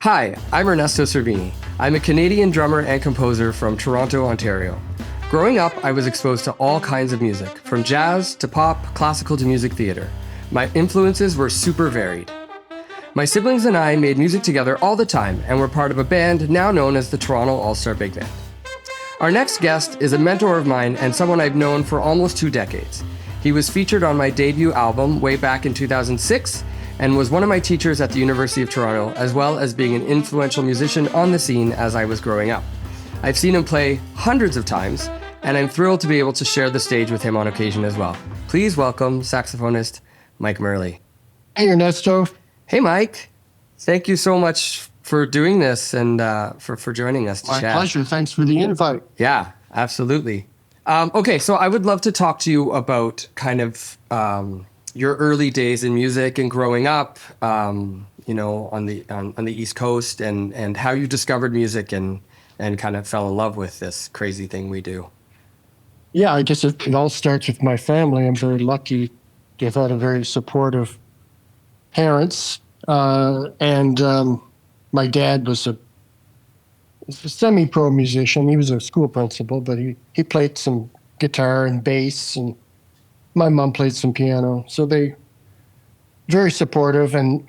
Hi, I'm Ernesto Cervini. I'm a Canadian drummer and composer from Toronto, Ontario. Growing up, I was exposed to all kinds of music, from jazz to pop, classical to music theater. My influences were super varied. My siblings and I made music together all the time and were part of a band now known as the Toronto All-Star Big Band. Our next guest is a mentor of mine and someone I've known for almost 2 decades. He was featured on my debut album way back in 2006 and was one of my teachers at the University of Toronto, as well as being an influential musician on the scene as I was growing up. I've seen him play hundreds of times, and I'm thrilled to be able to share the stage with him on occasion as well. Please welcome saxophonist Mike Murley. Hey, Ernesto. Hey, Mike. Thank you so much for doing this and for joining us to chat. My pleasure. Thanks for the invite. Yeah, absolutely. Okay, so I would love to talk to you about kind of your early days in music and growing up, on the East Coast, and how you discovered music and kind of fell in love with this crazy thing we do. Yeah, I guess it all starts with my family. I'm very lucky to have had a very supportive parents, and my dad was a semi-pro musician. He was a school principal, but he played some guitar and bass, and my mom played some piano. So they very supportive, and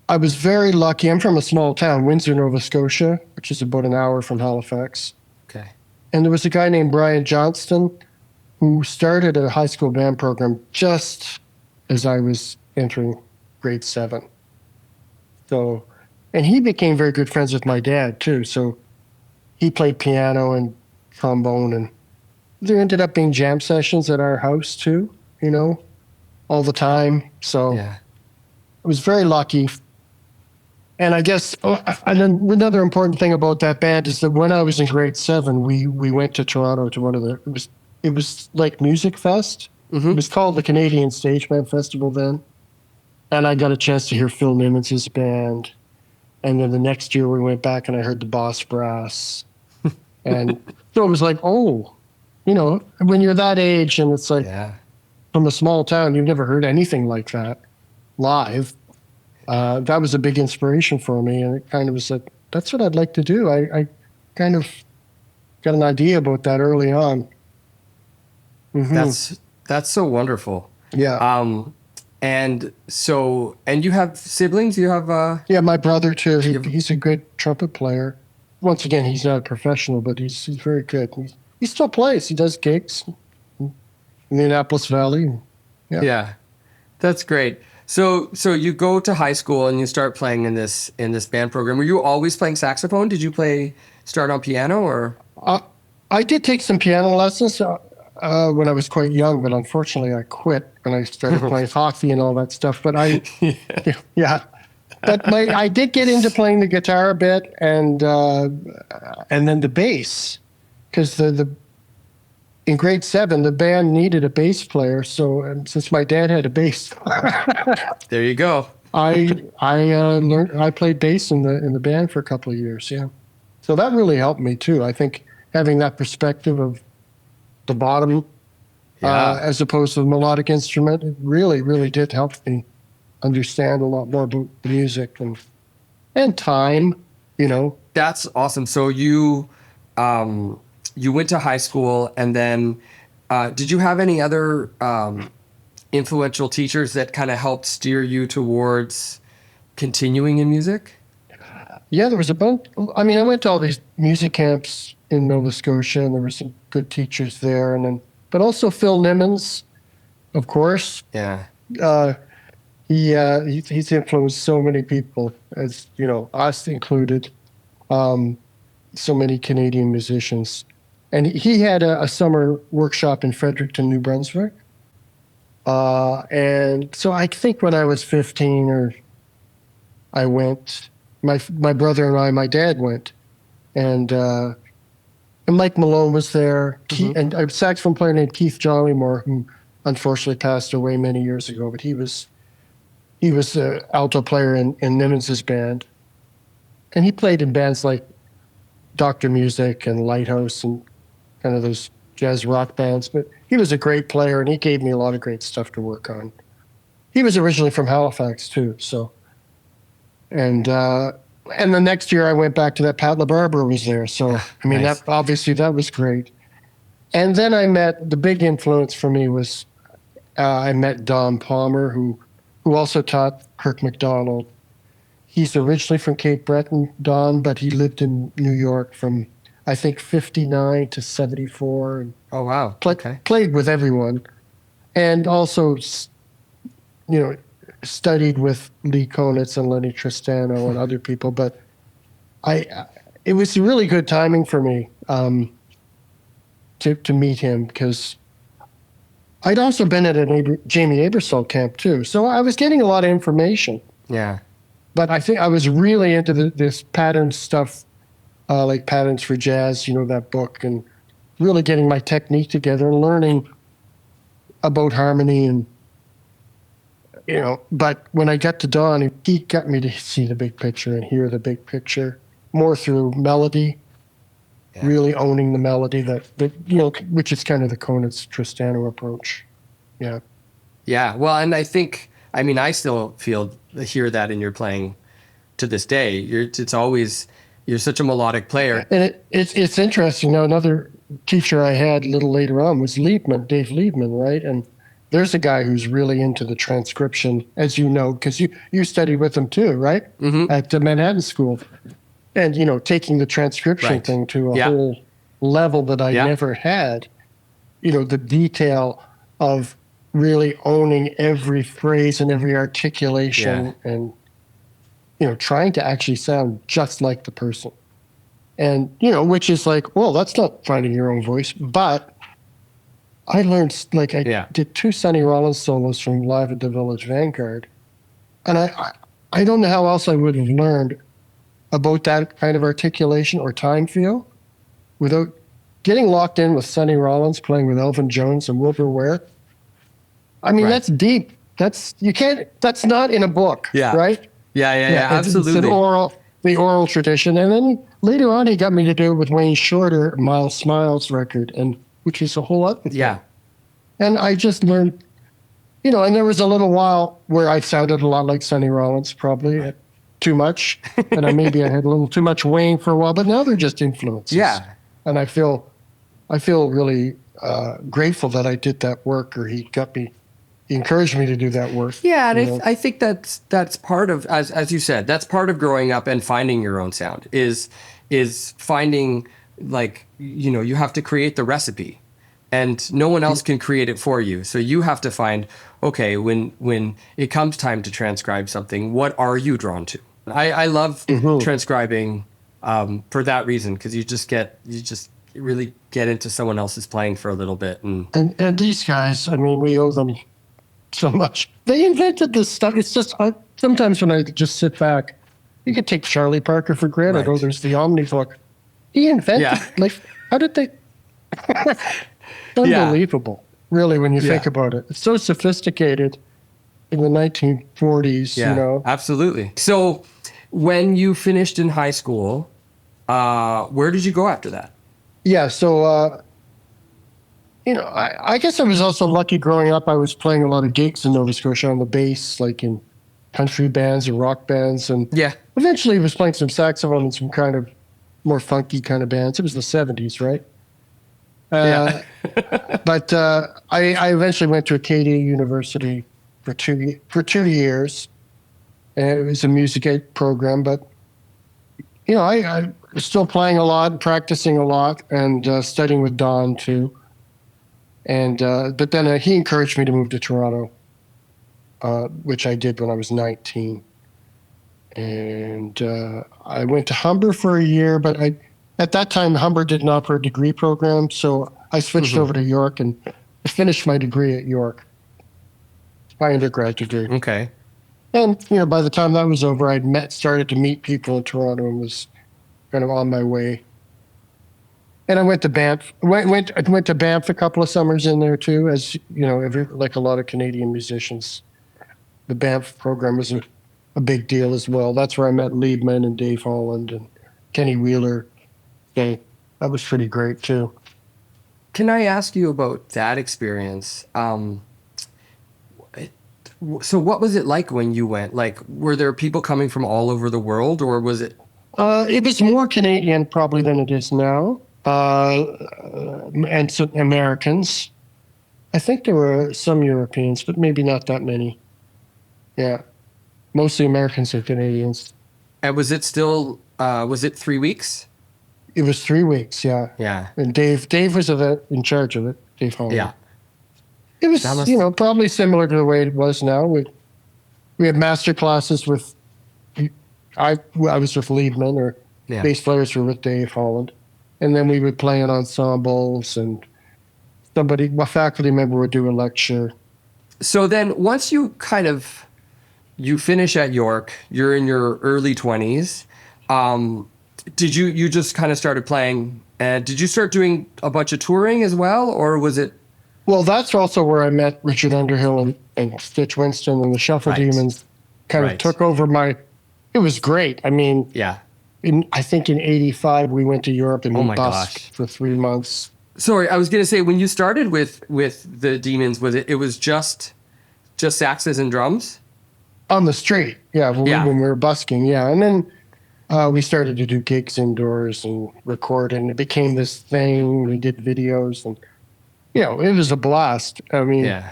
I was very lucky. I'm from a small town, Windsor, Nova Scotia, which is about an hour from Halifax. Okay. And there was a guy named Brian Johnston who started a high school band program just as I was entering grade 7. So, and he became very good friends with my dad too. So he played piano and trombone, and there ended up being jam sessions at our house too, all the time. So Yeah. I was very lucky. And I guess and then another important thing about that band is that when I was in grade 7, we went to Toronto to one of it was like Music Fest. Mm-hmm. It was called the Canadian Stage Band Festival then. And I got a chance to hear Phil Nimmons' band. And then the next year we went back and I heard the Boss Brass. And so it was like, when you're that age and it's like from a small town, you've never heard anything like that live. That was a big inspiration for me. And it kind of was like, that's what I'd like to do. I kind of got an idea about that early on. Mm-hmm. That's so wonderful. Yeah. And you have siblings? You have Yeah, my brother too. He's a good trumpet player. Once again, he's not a professional, but he's very good. He still plays. He does gigs in the Annapolis Valley. Yeah. That's great. So you go to high school and you start playing in this band program. Were you always playing saxophone? Did you start on piano or? I did take some piano lessons when I was quite young, but unfortunately I quit when I started playing hockey and all that stuff. But yeah. But I did get into playing the guitar a bit and then the bass, because in grade 7 the band needed a bass player. So since my dad had a bass, there you go. I learned. I played bass in the band for a couple of years. Yeah, so that really helped me too. I think having that perspective of the bottom as opposed to the melodic instrument, it really, really did help me understand a lot more about the music and time. That's awesome. So you went to high school, and then did you have any other influential teachers that kind of helped steer you towards continuing in music? Yeah, there was a bunch. I mean, I went to all these music camps in Nova Scotia, and there were some good teachers there, but also Phil Nimmons, of course. Yeah. He's influenced so many people, as us included, so many Canadian musicians. And he had a summer workshop in Fredericton, New Brunswick. And so I think when I was 15 I went, my brother and my dad went. And Mike Malone was there, Mm-hmm. and a saxophone player named Keith Jollymore, who unfortunately passed away many years ago, but he was an alto player in Nimmons' band. And he played in bands like Dr. Music and Lighthouse and kind of those jazz rock bands. But he was a great player, and he gave me a lot of great stuff to work on. He was originally from Halifax, too. So And the next year I went back to that. Pat LaBarbera was there. So, I mean, Nice. that obviously that was great. And then I met, the big influence for me was I met Don Palmer, who also taught Kirk MacDonald. He's originally from Cape Breton, Don, but he lived in New York from, I think, 59 to 74. And Oh, wow. Okay. played with everyone. And also, studied with Lee Konitz and Lenny Tristano and other people. But it was really good timing for me to meet him, because I'd also been at a Jamie Aebersold camp too. So I was getting a lot of information. Yeah. But I think I was really into this pattern stuff, like Patterns for Jazz, that book, and really getting my technique together and learning about harmony. And, but when I got to Don, he got me to see the big picture and hear the big picture more through melody, really owning the melody, which is kind of the Konitz Tristano approach. Yeah. Yeah. Well, and I still hear that in your playing to this day. You're such a melodic player. And it's interesting. Now, another teacher I had a little later on was Liebman, Dave Liebman, right? And there's a guy who's really into the transcription, as you know, because you studied with him too, right? Mm-hmm. At the Manhattan School. And, taking the transcription thing to a whole level that I never had, the detail of really owning every phrase and every articulation and, trying to actually sound just like the person. And, which is like, well, that's not finding your own voice. But I learned, I did 2 Sonny Rollins solos from Live at the Village Vanguard. And I don't know how else I would have learned about that kind of articulation or time feel without getting locked in with Sonny Rollins playing with Elvin Jones and Wilbur Ware. I mean, that's deep. That's not in a book, right? Yeah, absolutely. It's the oral tradition. And then later on, he got me to do it with Wayne Shorter, Miles Smiles record, which is a whole other thing. Yeah. And I just learned, and there was a little while where I sounded a lot like Sonny Rollins, probably too much. And I had a little too much Wayne for a while, but now they're just influences. Yeah. And I feel really grateful that I did that work, or he encouraged me to do that work. Yeah, and I think that's part of, as you said, that's part of growing up and finding your own sound is finding, you have to create the recipe, and no one else can create it for you. So you have to find, okay, when it comes time to transcribe something, what are you drawn to? I love transcribing for that reason, because you just really get into someone else's playing for a little bit. And these guys, we owe them so much. They invented this stuff. It's just, sometimes when I just sit back, you could take Charlie Parker for granted. Right. Oh, there's the Omnivook. He invented, how did they? Unbelievable, really, when you think about it. It's so sophisticated in the 1940s, Absolutely. So when you finished in high school, where did you go after that? Yeah, so, I guess I was also lucky growing up. I was playing a lot of gigs in Nova Scotia on the bass, like in country bands and rock bands. And eventually I was playing some saxophone in some kind of more funky kind of bands. It was the 70s, right? But I eventually went to Acadia University for 2 years. And it was a music ed program, but, I was still playing a lot, practicing a lot, and studying with Don too. And but then he encouraged me to move to Toronto, which I did when I was 19. And I went to Humber for a year, but at that time, Humber didn't offer a degree program, so I switched over to York and finished my degree at York, my undergrad degree. Okay. And, by the time that was over, started to meet people in Toronto and was kind of on my way. And I went to Banff. Went to Banff a couple of summers in there too, as like a lot of Canadian musicians. The Banff program was a big deal as well. That's where I met Liebman and Dave Holland and Kenny Wheeler. So that was pretty great too. Can I ask you about that experience? So what was it like when you went? Like, were there people coming from all over the world, or was it? It was more Canadian probably than it is now, and some Americans. I think there were some Europeans, but maybe not that many. Yeah, mostly Americans and Canadians. And was it still? Was it 3 weeks? It was 3 weeks, yeah. Yeah. And Dave was in charge of it. Dave Holland. Yeah. It was, That must- probably similar to the way it was now. We had master classes with. I was with Liebman, or Yeah. bass players were with Dave Holland, and then we would play in ensembles, and a faculty member would do a lecture. So then, once you finish at York, you're in your early 20s. Did you just kind of started playing? And did you start doing a bunch of touring as well, or was it? Well, that's also where I met Richard Underhill and Stitch Winston, and the Shuffle Right. Demons kind of Right. took over my. It was great. I mean, Yeah. I think in '85 we went to Europe and Oh we my busked gosh. for 3 months. Sorry, I was gonna say when you started with the Demons, was it was just saxes and drums? On the street, yeah, Yeah. when we were busking, yeah. And then we started to do gigs indoors and record, and it became this thing. We did videos, and, it was a blast. I mean, Yeah.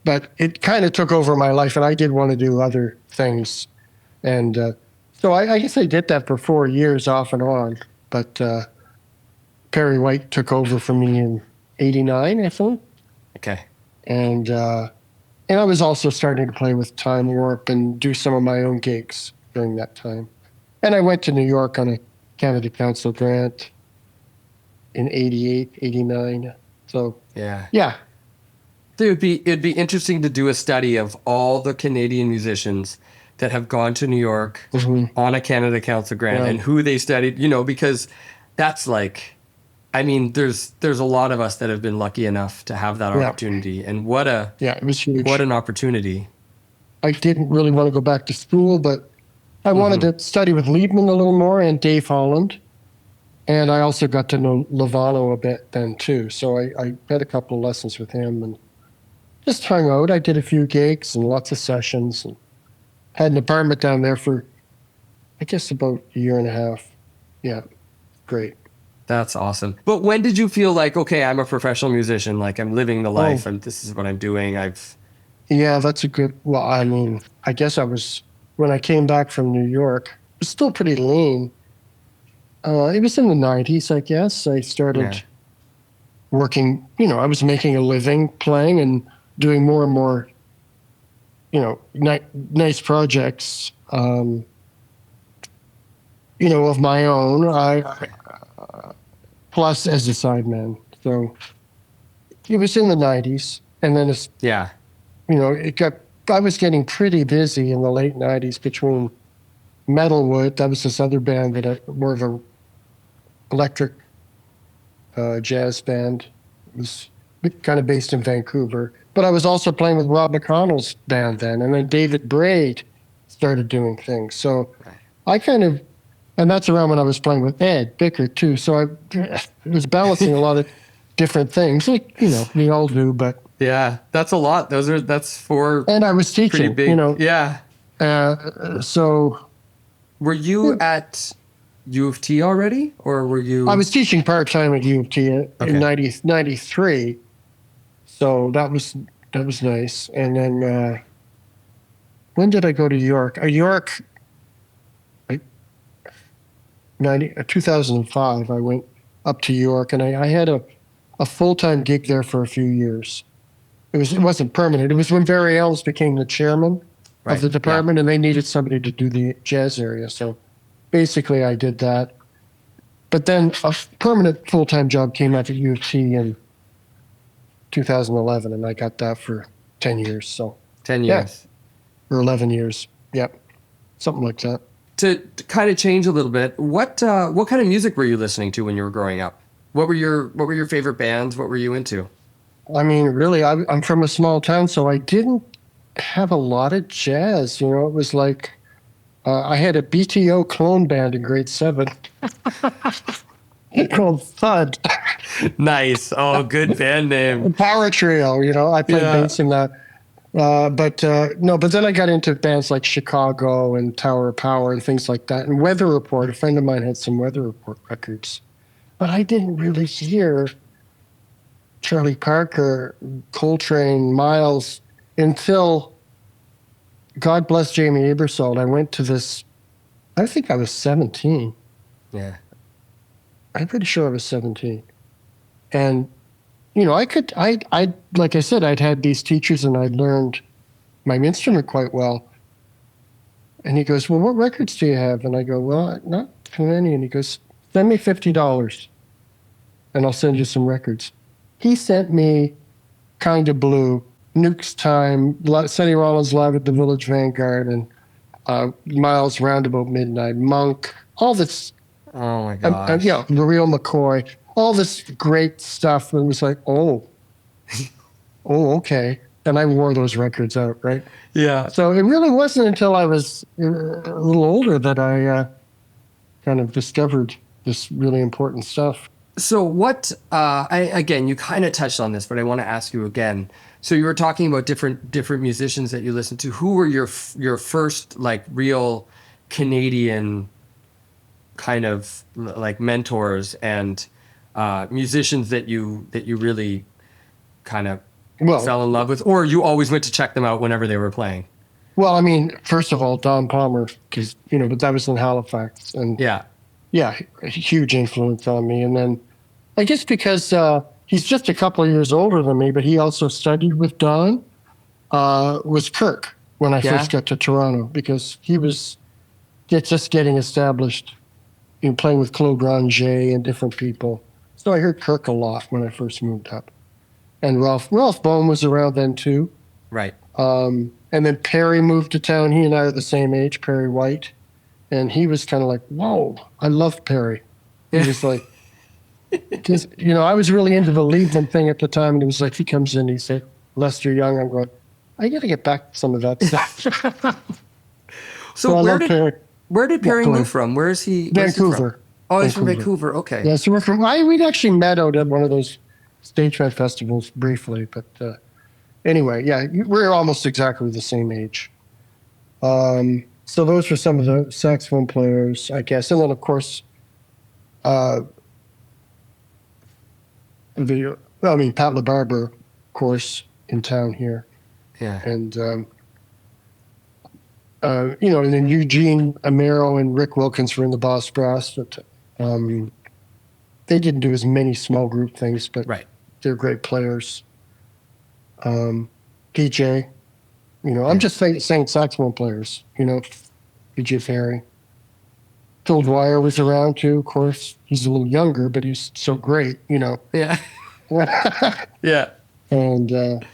but it kind of took over my life, and I did want to do other things. And so I guess I did that for 4 years off and on. But Perry White took over for me in '89, I think. Okay. And I was also starting to play with Time Warp and do some of my own gigs during that time. And I went to New York on a Canada Council grant in '88, '89. So, Yeah. yeah. It'd be interesting to do a study of all the Canadian musicians that have gone to New York on a Canada Council grant Yeah. and who they studied, because that's like, I mean, there's a lot of us that have been lucky enough to have that Yeah. opportunity, and Yeah, it was huge. what an opportunity. I didn't really want to go back to school, but I wanted to study with Liebman a little more and Dave Holland. And I also got to know Lovano a bit then, too. So I had a couple of lessons with him and just hung out. I did a few gigs and lots of sessions, and had an apartment down there for, I guess, about a year and a half. Yeah, great. That's awesome. But when did you feel like, okay, I'm a professional musician, like I'm living the life, this is what I'm doing, Yeah, that's a good, well, I mean, I guess when I came back from New York, it was still pretty lean. It was in the '90s, I guess. I started working, I was making a living playing and doing more and more, nice projects, of my own. Plus as a sideman. So it was in the '90s. And then it's, yeah. I was getting pretty busy in the late '90s between Metalwood. That was this other band more of a electric jazz band. It was kind of based in Vancouver. But I was also playing with Rob McConnell's band then. And then David Braid started doing things. So I and that's around when I was playing with Ed Bicker too. So I was balancing a lot of different things, like, we all do, but. Yeah, that's a lot. That's 4 And I was pretty teaching, big. Yeah. So. Were you at U of T already, or were you? I was teaching part-time at U of T in '93. So that was nice. And then when did I go to York? York, 2005, I went up to York, and I had a full-time gig there for a few years. It wasn't permanent. It was when Barry Ells became the chairman of the department, and they needed somebody to do the jazz area. So basically I did that. But then a permanent full-time job came out at U of T in 2011, and I got that for 10 years. So 10 years. Or 11 years. Yep. Something like that. To kind of change a little bit, what kind of music were you listening to when you were growing up? What were your favorite bands? What were you into? I mean, really, I'm from a small town, so I didn't have a lot of jazz. It was like I had a BTO clone band in grade 7 called Thud. Nice. Oh, good band name. Power Trio, I played bass in that. But then I got into bands like Chicago and Tower of Power and things like that. And Weather Report, a friend of mine had some Weather Report records. But I didn't really hear Charlie Parker, Coltrane, Miles until, God bless Jamie Ebersole. I went to this, I think I was 17. Yeah. I'm pretty sure I was 17. And, I like I said, I'd had these teachers and I'd learned my instrument quite well. And he goes, well, what records do you have? And I go, well, not too many. And he goes, send me $50 and I'll send you some records. He sent me Kind of Blue, Nuke's Time, Sonny Rollins Live at the Village Vanguard, and Miles Roundabout Midnight, Monk, all this. Oh my gosh. Real McCoy, all this great stuff. And it was like, oh, okay. And I wore those records out, right? Yeah. So it really wasn't until I was a little older that I kind of discovered this really important stuff. So what, again, you kind of touched on this, but I want to ask you again. So you were talking about different musicians that you listened to. Who were your first like real Canadian kind of like mentors and musicians that you really kind of fell in love with, or you always went to check them out whenever they were playing? Well, I mean, first of all, Don Palmer, because, but that was in Halifax. And yeah, a huge influence on me. And then I guess because he's just a couple of years older than me, but he also studied with Don, was Kirk when I first got to Toronto, because he was just getting established, playing with Claude Ranger and different people. So I heard Kirk a lot when I first moved up. And Ralph Bohm was around then too. Right. And then Perry moved to town. He and I are the same age, Perry White. And he was kind of like, whoa, I love Perry. He was like, because, I was really into the Liebman thing at the time. And it was like, he comes in, he said, Lester Young. I'm going, I got to get back to some of that stuff. So where did Perry move from? Where is he? Vancouver. He's from Vancouver. Okay. Yeah, so we'd actually met out at one of those Stageman festivals briefly. But anyway, yeah, we're almost exactly the same age. So those were some of the saxophone players, I guess. And then, of course, Pat LaBarbera, of course, in town here. Yeah. And, and then Eugene Amaro and Rick Wilkins were in the Boss Brass. But, they didn't do as many small group things, but they're great players. PJ, I'm just saying saxophone players, PJ Ferry. Phil Dwyer was around too, of course. He's a little younger, but he's so great, Yeah. Yeah. And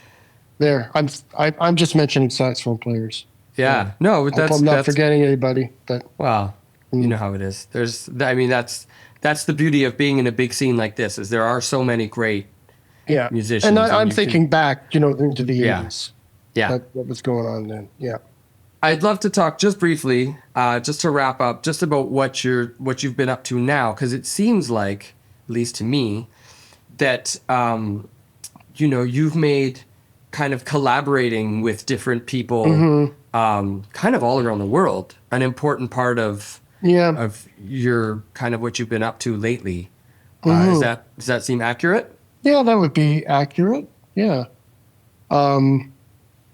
there, I'm just mentioning saxophone players. Yeah. No, I'm not forgetting anybody, but well, you know how it is. That's the beauty of being in a big scene like this, is there are so many great musicians. And I'm thinking back, into the 80s. Yeah. What was going on then. Yeah. I'd love to talk just briefly, just to wrap up, just about what you've been up to now, because it seems like, at least to me, that you've made kind of collaborating with different people, kind of all around the world, an important part of your kind of what you've been up to lately. Does that seem accurate? Yeah, that would be accurate. Yeah.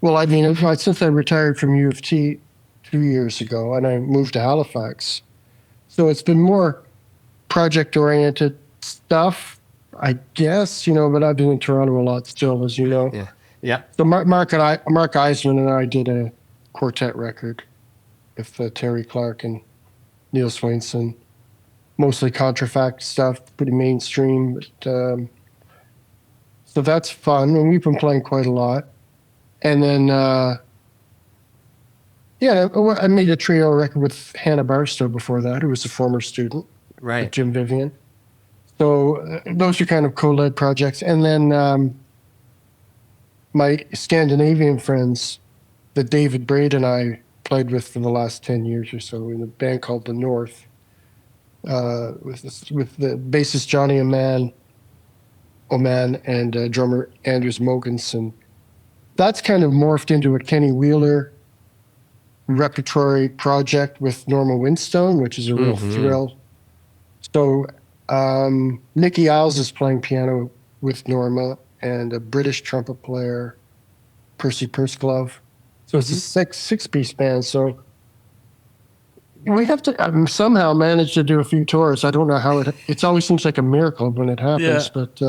Well, I mean, since I retired from U of T 2 years ago and I moved to Halifax, so it's been more project-oriented stuff, I guess, but I've been in Toronto a lot still, as you know. Yeah. Yeah. So Mark Eisman and I did a quartet record with Terry Clark and Neil Swainson, mostly contrafact stuff, pretty mainstream. But, so that's fun, and we've been playing quite a lot. And then, I made a trio record with Hannah Barstow before that, who was a former student. Right. With Jim Vivian. So those are kind of co-led projects. And then my Scandinavian friends that David Braid and I played with for the last 10 years or so in a band called The North, with the bassist Johnny Oman and drummer Anders Mogensen. that's kind of morphed into a Kenny Wheeler repertory project with Norma Winstone, which is a real thrill. So Nicky Isles is playing piano with Norma, and a British trumpet player, Percy Purseglove. So it's a six-piece band. So we have to somehow manage to do a few tours. I don't know how it always seems like a miracle when it happens, but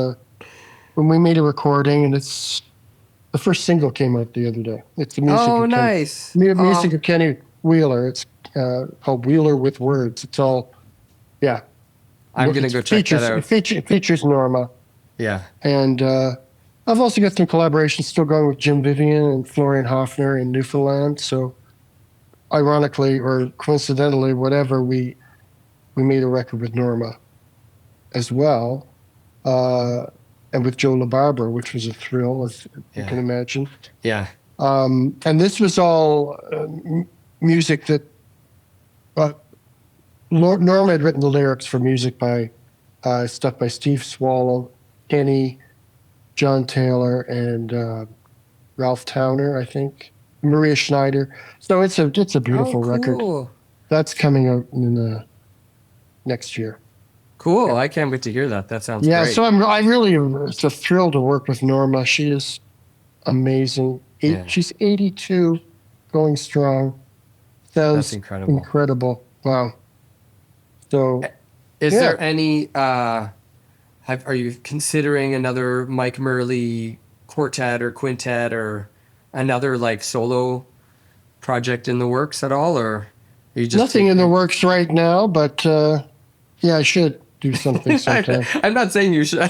when we made a recording, and the first single came out the other day. It's the music of nice. Music of Kenny Wheeler. It's called Wheeler with Words. It's all, yeah. I'm going to go check that out. It features Norma. Yeah. And I've also got some collaborations still going with Jim Vivian and Florian Hoffner in Newfoundland. So ironically or coincidentally, whatever, we made a record with Norma as well. And with Joe LaBarbera, which was a thrill, as you can imagine. Yeah. And this was all music that Norma had written the lyrics for music by stuff by Steve Swallow, Kenny, John Taylor, and Ralph Towner, I think, Maria Schneider. So it's a beautiful record. That's coming out in the next year. Cool. I can't wait to hear that. That sounds great. So it's a thrill to work with Norma. She is amazing. She's 82, going strong. Sounds incredible. Wow. So, is there any? Are you considering another Mike Murley quartet or quintet or another like solo project in the works at all, or are you just nothing in the works right now? But yeah, I should do something sometime. I'm not saying you should.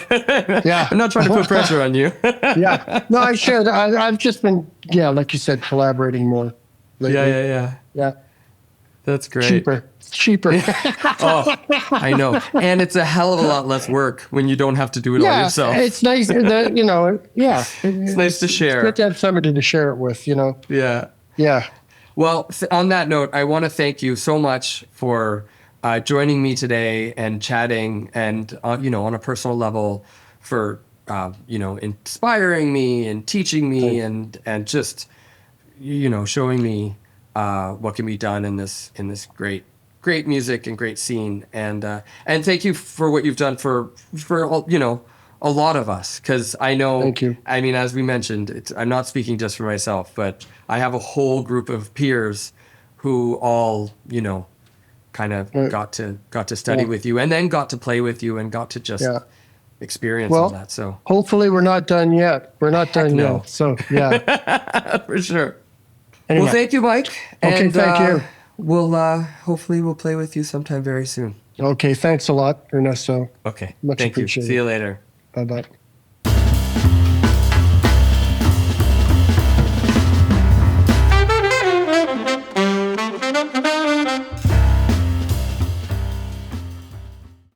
Yeah, I'm not trying to put pressure on you. Yeah, no, I should. I've just been, like you said, collaborating more lately. Yeah. That's great. Cheaper. Oh, I know. And it's a hell of a lot less work when you don't have to do it all yourself. It's nice that, It's nice to share. It's good to have somebody to share it with, Yeah. Yeah. Well, on that note, I want to thank you so much for joining me today and chatting and, on a personal level for, inspiring me and teaching me and just, showing me what can be done in this great music and great scene. And thank you for what you've done for a lot of us. Cause I know, thank you. I mean, as we mentioned, I'm not speaking just for myself, but I have a whole group of peers who all, kind of got to study with you and then got to play with you and got to just experience all that. So hopefully we're not done yet. We're not done yet. So yeah, for sure. Anyway. Well, thank you, Mike. Okay, thank you. We'll hopefully we'll play with you sometime very soon. Okay, thanks a lot, Ernesto. Okay, Much thank appreciated. you. See you later. Bye-bye.